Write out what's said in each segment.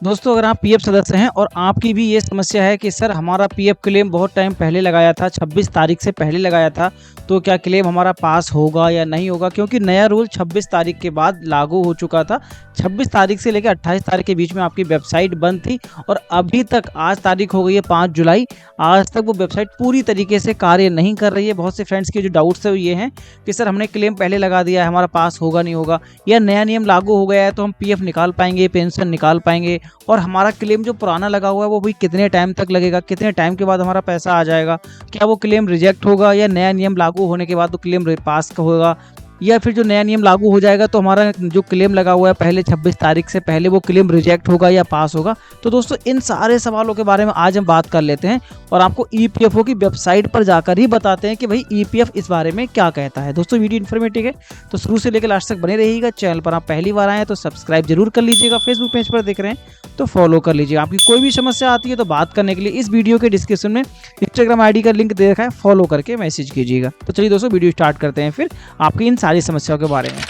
दोस्तों अगर आप पीएफ सदस्य हैं और आपकी भी ये समस्या है कि सर हमारा पीएफ क्लेम बहुत टाइम पहले लगाया था, 26 तारीख से पहले लगाया था, तो क्या क्लेम हमारा पास होगा या नहीं होगा, क्योंकि नया रूल 26 तारीख के बाद लागू हो चुका था। 26 तारीख से लेकर 28 तारीख के बीच में आपकी वेबसाइट बंद थी और अभी तक आज तारीख हो गई है 5 जुलाई, आज तक वो वेबसाइट पूरी तरीके से कार्य नहीं कर रही है। बहुत से फ्रेंड्स के जो डाउट्स है वो ये हैं कि सर हमने क्लेम पहले लगा दिया है, हमारा पास होगा नहीं होगा, या नया नियम लागू हो गया है तो हम पीएफ निकाल पाएंगे, पेंशन निकाल पाएंगे, और हमारा क्लेम जो पुराना लगा हुआ है वो भी कितने टाइम तक लगेगा, कितने टाइम के बाद हमारा पैसा आ जाएगा, क्या वो क्लेम रिजेक्ट होगा या नया नियम लागू होने के बाद तो क्लेम पास होगा, या फिर जो नया नियम लागू हो जाएगा तो हमारा जो क्लेम लगा हुआ है पहले 26 तारीख से पहले वो क्लेम रिजेक्ट होगा या पास होगा। तो दोस्तों इन सारे सवालों के बारे में आज हम बात कर लेते हैं और आपको ईपीएफओ की वेबसाइट पर जाकर ही बताते हैं कि भाई ईपीएफ इस बारे में क्या कहता है। दोस्तों वीडियो इन्फॉर्मेटिव है तो शुरू से लेकर लास्ट तक बने रहिएगा। चैनल पर आप पहली बार आए हैं तो सब्सक्राइब जरूर कर लीजिएगा, फेसबुक पेज पर देख रहे हैं तो फॉलो कर लीजिएगा। आपकी कोई भी समस्या आती है तो बात करने के लिए इस वीडियो के डिस्क्रिप्शन में इंस्टाग्राम आईडी का लिंक दे रखा है, फॉलो करके मैसेज कीजिएगा। तो चलिए दोस्तों वीडियो स्टार्ट करते हैं फिर आपकी इन सारी समस्याओं के बारे में।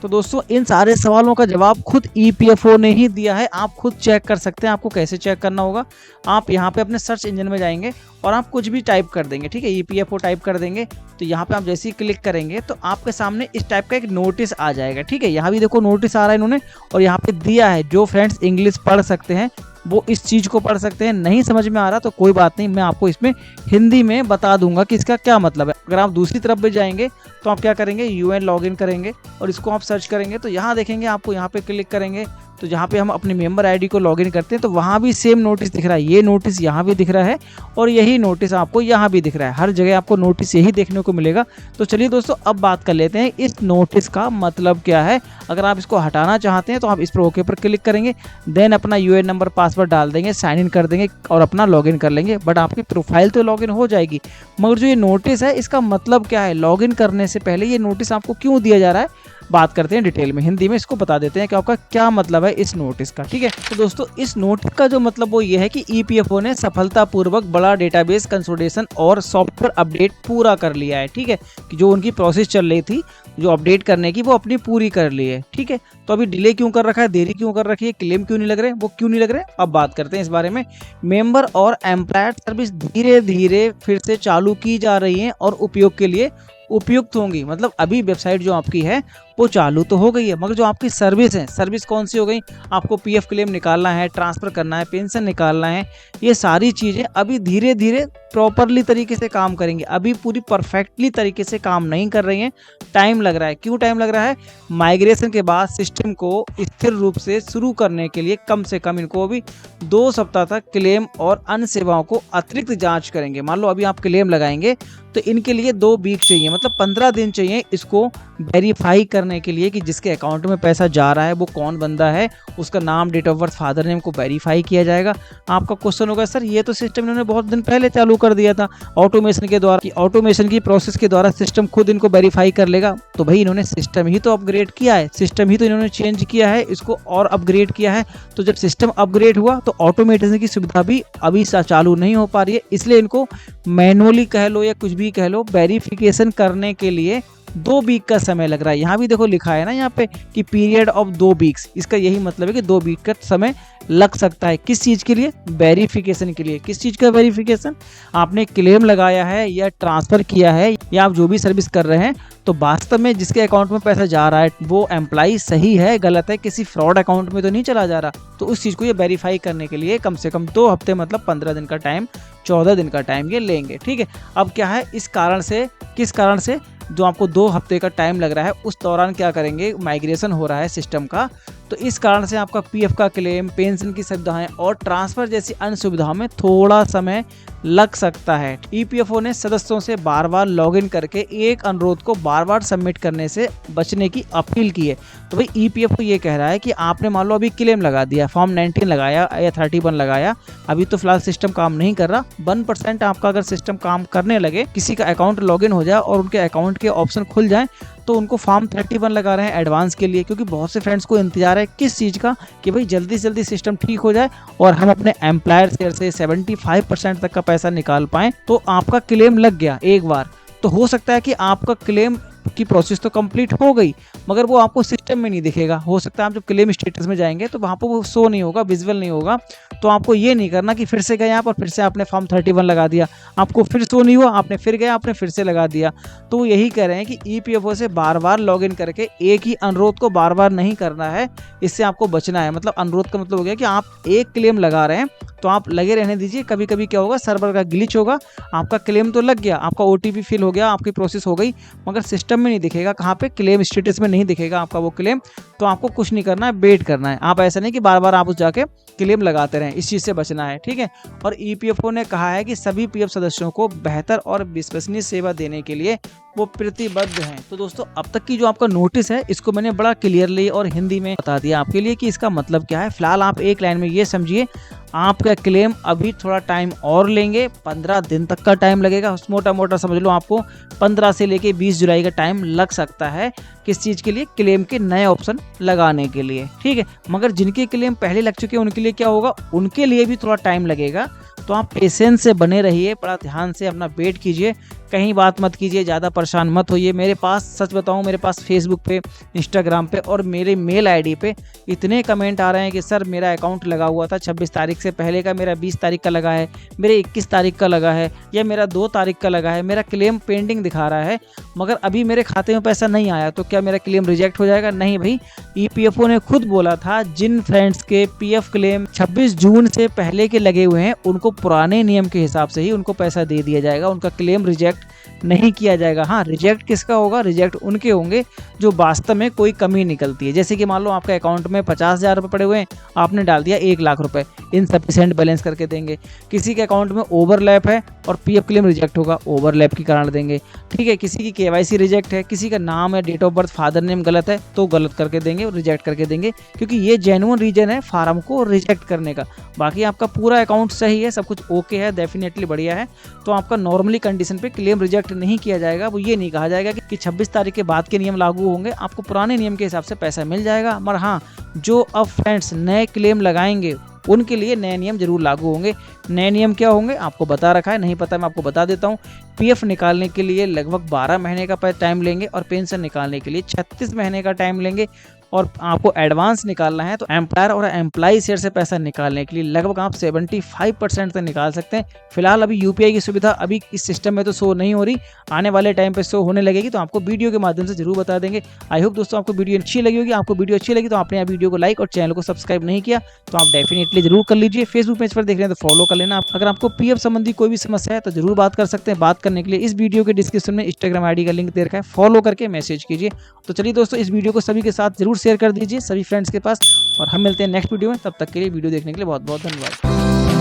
तो दोस्तों इन सारे सवालों का जवाब खुद ईपीएफओ ने ही दिया है, आप खुद चेक कर सकते हैं। आपको कैसे चेक करना होगा, आप यहाँ पे अपने सर्च इंजन में जाएंगे और आप कुछ भी टाइप कर देंगे, ठीक है, ईपीएफओ टाइप कर देंगे तो यहाँ पे आप जैसे ही क्लिक करेंगे तो आपके सामने इस टाइप का एक नोटिस आ जाएगा, ठीक है। यहाँ भी देखो नोटिस आ रहा है इन्होंने और यहाँ पे दिया है। जो फ्रेंड्स इंग्लिश पढ़ सकते हैं वो इस चीज़ को पढ़ सकते हैं, नहीं समझ में आ रहा तो कोई बात नहीं, मैं आपको इसमें हिंदी में बता दूंगा कि इसका क्या मतलब है। अगर आप दूसरी तरफ भी जाएंगे तो आप क्या करेंगे, यूएन लॉगिन करेंगे और इसको आप सर्च करेंगे तो यहाँ देखेंगे, आपको यहाँ पे क्लिक करेंगे तो जहाँ पे हम अपनी मेंबर आईडी को लॉगिन करते हैं तो वहाँ भी सेम नोटिस दिख रहा है। ये नोटिस यहाँ भी दिख रहा है और यही नोटिस आपको यहाँ भी दिख रहा है, हर जगह आपको नोटिस यही देखने को मिलेगा। तो चलिए दोस्तों अब बात कर लेते हैं इस नोटिस का मतलब क्या है। अगर आप इसको हटाना चाहते हैं तो आप इस पर ओके पर क्लिक करेंगे, देन अपना यूएन नंबर पासवर्ड डाल देंगे, साइन इन कर देंगे और अपना लॉगिन कर लेंगे। बट आपकी प्रोफाइल तो लॉगिन हो जाएगी, मगर जो ये नोटिस है इसका मतलब क्या है, लॉगिन करने से पहले ये नोटिस आपको क्यों दिया जा रहा है, बात करते हैं डिटेल में, हिंदी में इसको बता देते हैं कि आपका क्या मतलब है इस नोटिस का, ठीक है। तो दोस्तों इस नोटिस का जो मतलब वो ये है कि ईपीएफओ ने सफलतापूर्वक बड़ा डेटाबेस कंसोलिडेशन और सॉफ्टवेयर अपडेट पूरा कर लिया है, ठीक है, कि जो उनकी प्रोसेस चल रही थी जो अपडेट करने की वो अपनी पूरी कर ली है, ठीक है। तो अभी डिले क्यों कर रखा है, देरी क्यों कर रखी है, क्लेम क्यों नहीं लग रहे, वो क्यों नहीं लग रहे, अब बात करते हैं इस बारे में। मेंबर और एम्प्लॉयर सर्विस धीरे धीरे फिर से चालू की जा रही है और उपयोग के लिए उपयुक्त होंगी। मतलब अभी वेबसाइट जो आपकी है वो चालू तो हो गई है, मगर जो आपकी सर्विस है, सर्विस कौन सी हो गई, आपको पीएफ क्लेम निकालना है, ट्रांसफ़र करना है, पेंशन निकालना है, ये सारी चीज़ें अभी धीरे धीरे प्रॉपरली तरीके से काम करेंगे, अभी पूरी परफेक्टली तरीके से काम नहीं कर रही हैं, टाइम लग रहा है। क्यों टाइम लग रहा है, माइग्रेशन के बाद सिस्टम को स्थिर रूप से शुरू करने के लिए कम से कम इनको अभी 2 सप्ताह तक क्लेम और अन्य सेवाओं को अतिरिक्त जाँच करेंगे। मान लो अभी आप क्लेम लगाएंगे तो इनके लिए 2 वीक चाहिए, मतलब 15 दिन चाहिए इसको वेरीफाई करने के लिए कि जिसके अकाउंट में पैसा जा रहा है वो कौन बंदा है, उसका नाम, date of birth, father name को वेरीफाई किया जाएगा। आपका क्वेश्चन होगा सर ये तो सिस्टम इन्होंने बहुत दिन पहले चालू कर दिया था ऑटोमेशन के द्वारा, कि ऑटोमेशन की प्रोसेस के द्वारा सिस्टम खुद इनको वेरीफाई कर लेगा। तो भाई इन्होंने सिस्टम ही तो अपग्रेड किया है, सिस्टम ही तो इन्होंने चेंज किया है, इसको और अपग्रेड किया है। तो जब सिस्टम अपग्रेड हुआ तो ऑटोमेशन की सुविधा भी अभी चालू नहीं हो पा रही है, इसलिए इनको मैनुअली कह लो या कुछ भी कह लो, वेरिफिकेशन करने के लिए 2 वीक का समय लग रहा है। यहाँ भी देखो लिखा है ना यहाँ पे कि पीरियड ऑफ 2 वीक्स, इसका यही मतलब है कि 2 वीक का समय लग सकता है। किस चीज़ के लिए, वेरिफिकेशन के लिए। किस चीज़ का वेरिफिकेशन, आपने क्लेम लगाया है या ट्रांसफ़र किया है या आप जो भी सर्विस कर रहे हैं तो वास्तव में जिसके अकाउंट में पैसा जा रहा है वो एम्प्लॉई सही है, गलत है, किसी फ्रॉड अकाउंट में तो नहीं चला जा रहा। तो उस चीज़ को ये वेरीफाई करने के लिए कम से कम 2 हफ्ते मतलब 15 दिन का टाइम, 14 दिन का टाइम ये लेंगे, ठीक है। अब क्या है, इस कारण से, किस कारण से जो आपको 2 हफ्ते का टाइम लग रहा है उस दौरान क्या करेंगे, माइग्रेशन हो रहा है सिस्टम का, तो इस कारण से आपका पीएफ का क्लेम, पेंशन की सुविधाएं और ट्रांसफ़र जैसी अन्य सुविधाओं में थोड़ा समय लग सकता है। ईपीएफओ ने सदस्यों से बार बार लॉगिन करके एक अनुरोध को बार बार सबमिट करने से बचने की अपील की है। तो भाई ईपीएफओ ये कह रहा है कि आपने मान लो अभी क्लेम लगा दिया, फॉर्म 19 लगाया या 31 लगाया, अभी तो फिलहाल सिस्टम काम नहीं कर रहा, 1% आपका अगर सिस्टम काम करने लगे, किसी का अकाउंट लॉगिन हो जाए और उनके अकाउंट के ऑप्शन खुल जाए तो उनको फॉर्म 31 लगा रहे हैं एडवांस के लिए, क्योंकि बहुत से फ्रेंड्स को इंतजार है किस चीज़ का, कि भाई जल्दी से जल्दी सिस्टम ठीक हो जाए और हम अपने एम्प्लॉयर शेयर से 75% तक का पैसा निकाल पाएं। तो आपका क्लेम लग गया एक बार तो हो सकता है कि आपका क्लेम आपकी प्रोसेस तो कंप्लीट हो गई, मगर वो आपको सिस्टम में नहीं दिखेगा। हो सकता है आप जब क्लेम स्टेटस में जाएंगे तो वहाँ पर वो शो नहीं होगा, विजुअल नहीं होगा। तो आपको ये नहीं करना कि फिर से गए आप और फिर से आपने फॉर्म 31 लगा दिया, आपको फिर शो नहीं हुआ, आपने फिर गए आपने फिर से लगा दिया। तो यही कह रहे हैं कि ईपीएफओ से बार बार लॉगिन करके एक ही अनुरोध को बार बार नहीं करना है, इससे आपको बचना है। मतलब अनुरोध का मतलब हो गया कि आप एक क्लेम लगा रहे हैं तो आप लगे रहने दीजिए। कभी कभी क्या होगा, सर्वर का ग्लिच होगा, आपका क्लेम तो लग गया, आपका ओटीपी फिल हो गया, आपकी प्रोसेस हो गई, मगर सिस्टम में नहीं दिखेगा, कहाँ पे, क्लेम स्टेटस में नहीं दिखेगा आपका वो क्लेम। तो आपको कुछ नहीं करना है, वेट करना है। आप ऐसा नहीं कि बार बार आप उस जाके क्लेम लगाते रहें, इस चीज़ से बचना है, ठीक है। और ईपीएफओ ने कहा है कि सभी पीएफ सदस्यों को बेहतर और विश्वसनीय सेवा देने के लिए वो प्रतिबद्ध हैं। तो दोस्तों, अब तक की जो आपका नोटिस है इसको मैंने बड़ा क्लियरली और हिंदी में बता दिया आपके लिए कि इसका मतलब क्या है। फिलहाल आप एक लाइन में ये समझिए, आपका क्लेम अभी थोड़ा टाइम और लेंगे, 15 दिन तक का टाइम लगेगा। मोटा मोटा समझ लो आपको 15 से लेके 20 जुलाई का टाइम लग सकता है। किस चीज़ के लिए? क्लेम के नए ऑप्शन लगाने के लिए, ठीक है। मगर जिनके क्लेम पहले लग चुके हैं उनके लिए क्या होगा, उनके लिए भी थोड़ा टाइम लगेगा। तो आप पेशेंस से बने रहिए, बड़ा ध्यान से अपना वेट कीजिए, कहीं बात मत कीजिए, ज़्यादा परेशान मत होइए। मेरे पास सच बताऊं, मेरे पास फेसबुक पे, इंस्टाग्राम पे और मेरे मेल आईडी पे इतने कमेंट आ रहे हैं कि सर मेरा अकाउंट लगा हुआ था 26 तारीख से पहले का, मेरा 20 तारीख का लगा है, मेरे 21 तारीख का लगा है, या मेरा 2 तारीख का लगा है, मेरा क्लेम पेंडिंग दिखा रहा है, मगर अभी मेरे खाते में पैसा नहीं आया, तो क्या मेरा क्लेम रिजेक्ट हो जाएगा? नहीं भाई, ईपीएफओ ने खुद बोला था जिन फ्रेंड्स के पीएफ क्लेम 26 जून से पहले के लगे हुए हैं उनको पुराने नियम के हिसाब से ही उनको पैसा दे दिया जाएगा, उनका क्लेम रिजेक्ट नहीं किया जाएगा। हाँ, रिजेक्ट किसका होगा? रिजेक्ट उनके होंगे जो वास्तव में कोई कमी निकलती है। जैसे कि मान लो आपके अकाउंट में 50,000 रुपये पड़े हुए हैं, आपने डाल दिया 1 लाख रुपए, इनसफिशिएंट बैलेंस करके देंगे। किसी के अकाउंट में ओवरलैप है और पीएफ क्लेम रिजेक्ट होगा, ओवरलैप की कारण देंगे, ठीक है। किसी की केवाईसी रिजेक्ट है, किसी का नाम है, date of birth, father name गलत है, तो गलत करके देंगे और रिजेक्ट करके देंगे, क्योंकि ये जेन्युइन रीजन है फार्म को रिजेक्ट करने का। बाकी आपका पूरा अकाउंट सही है, सब कुछ ओके है, डेफिनेटली बढ़िया है, तो आपका नॉर्मली कंडीशन पे क्लेम रिजेक्ट नहीं किया जाएगा। वो ये नहीं कहा जाएगा कि 26 तारीख के बाद के नियम लागू होंगे, आपको पुराने नियम के हिसाब से पैसा मिल जाएगा। मगर हाँ, जो अब फ्रेंड्स नए क्लेम लगाएंगे उनके लिए नए नियम जरूर लागू होंगे। नए नियम क्या होंगे आपको बता रखा है, नहीं पता मैं आपको बता देता हूँ। पीएफ निकालने के लिए लगभग 12 महीने का टाइम लेंगे और पेंशन निकालने के लिए 36 महीने का टाइम लेंगे। और आपको एडवांस निकालना है तो एम्प्लॉयर और एम्प्लॉई शेयर से पैसा निकालने के लिए लगभग आप 75% तक निकाल सकते हैं। फिलहाल अभी यूपीआई की सुविधा अभी इस सिस्टम में तो शो नहीं हो रही, आने वाले टाइम पे शो होने लगेगी, तो आपको वीडियो के माध्यम से जरूर बता देंगे। आई होप दोस्तों आपको वीडियो अच्छी लगी होगी। आपको वीडियो अच्छी लगी तो आपने वीडियो को लाइक और चैनल को सब्सक्राइब नहीं किया तो आप डेफिनेटली जरूर कर लीजिए। फेसबुक पेज पर देख रहे हैं तो फॉलो कर लेना। अगर आपको पीएफ संबंधी कोई भी समस्या है तो जरूर बात कर सकते हैं। बात करने के लिए इस वीडियो के डिस्क्रिप्शन में इंस्टाग्राम आईडी का लिंक दे रखा है, फॉलो करके मैसेज कीजिए। तो चलिए दोस्तों, इस वीडियो को सभी के साथ जरूर शेयर कर दीजिए, सभी फ्रेंड्स के पास, और हम मिलते हैं नेक्स्ट वीडियो में। तब तक के लिए वीडियो देखने के लिए बहुत बहुत धन्यवाद।